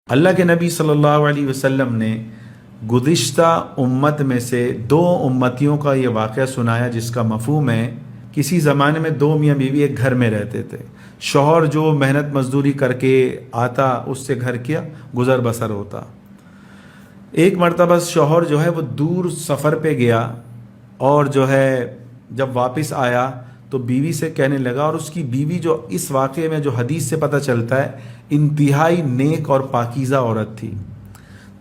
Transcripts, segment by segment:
اللہ کے نبی صلی اللہ علیہ وسلم نے گزشتہ امت میں سے دو امتیوں کا یہ واقعہ سنایا جس کا مفہوم ہے کسی زمانے میں دو میاں بیوی ایک گھر میں رہتے تھے. شوہر جو محنت مزدوری کر کے آتا اس سے گھر کیا گزر بسر ہوتا. ایک مرتبہ شوہر جو ہے وہ دور سفر پہ گیا اور جو ہے جب واپس آیا تو بیوی سے کہنے لگا، اور اس کی بیوی جو اس واقعے میں جو حدیث سے پتہ چلتا ہے انتہائی نیک اور پاکیزہ عورت تھی،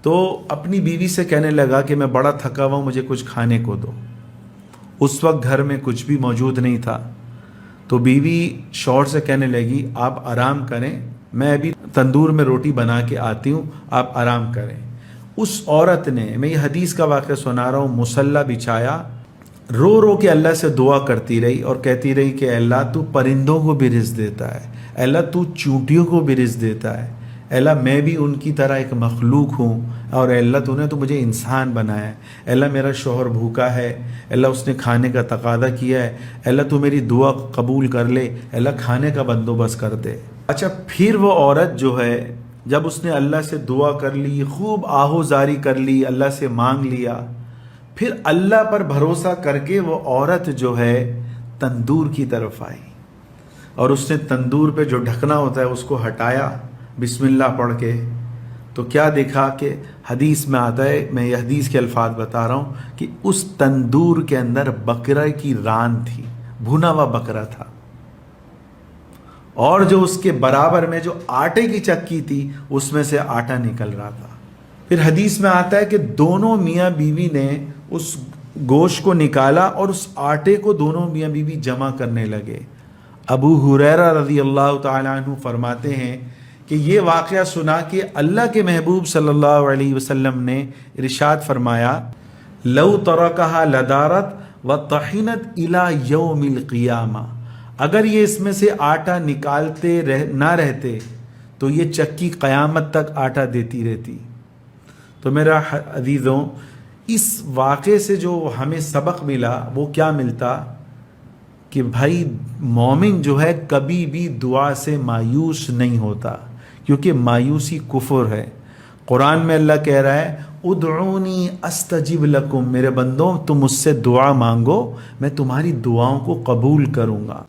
تو اپنی بیوی سے کہنے لگا کہ میں بڑا تھکا ہوا ہوں، مجھے کچھ کھانے کو دو. اس وقت گھر میں کچھ بھی موجود نہیں تھا. تو بیوی شوہر سے کہنے لگی آپ آرام کریں، میں ابھی تندور میں روٹی بنا کے آتی ہوں، آپ آرام کریں. اس عورت نے، میں یہ حدیث کا واقعہ سنا رہا ہوں، مصلی بچھایا، رو رو کے اللہ سے دعا کرتی رہی اور کہتی رہی کہ اے اللہ تو پرندوں کو بھی رزق دیتا ہے، اے اللہ تو چونٹیوں کو بھی رزق دیتا ہے، اے اللہ میں بھی ان کی طرح ایک مخلوق ہوں، اور اے اللہ تو نے تو مجھے انسان بنایا ہے، اے اللہ میرا شوہر بھوکا ہے، اے اللہ اس نے کھانے کا تقاضا کیا ہے، اے اللہ تو میری دعا قبول کر لے، اے اللہ کھانے کا بندوبست کر دے. اچھا پھر وہ عورت جو ہے جب اس نے اللہ سے دعا کر لی، خوب آہو زاری کر لی، اللہ سے مانگ لیا، پھر اللہ پر بھروسہ کر کے وہ عورت جو ہے تندور کی طرف آئی اور اس نے تندور پہ جو ڈھکنا ہوتا ہے اس کو ہٹایا بسم اللہ پڑھ کے. تو کیا دیکھا کہ حدیث میں آتا ہے، میں یہ حدیث کے الفاظ بتا رہا ہوں، کہ اس تندور کے اندر بکرے کی ران تھی، بھنا ہوا بکرا تھا، اور جو اس کے برابر میں جو آٹے کی چکی تھی اس میں سے آٹا نکل رہا تھا. پھر حدیث میں آتا ہے کہ دونوں میاں بیوی نے اس گوشت کو نکالا اور اس آٹے کو دونوں میاں بیوی جمع کرنے لگے. ابو ہریرہ رضی اللہ تعالیٰ عنہ فرماتے ہیں کہ یہ واقعہ سنا کہ اللہ کے محبوب صلی اللہ علیہ وسلم نے ارشاد فرمایا لو ترکہا لدارت وطحنت الی یوم القیامہ، اگر یہ اس میں سے آٹا نکالتے نہ رہتے تو یہ چکی قیامت تک آٹا دیتی رہتی. تو میرا عزیزوں، اس واقعے سے جو ہمیں سبق ملا وہ کیا ملتا کہ بھائی مومن جو ہے کبھی بھی دعا سے مایوس نہیں ہوتا، کیونکہ مایوسی کفر ہے. قرآن میں اللہ کہہ رہا ہے ادعونی استجب لکم، میرے بندوں تم مجھ سے دعا مانگو میں تمہاری دعاؤں کو قبول کروں گا.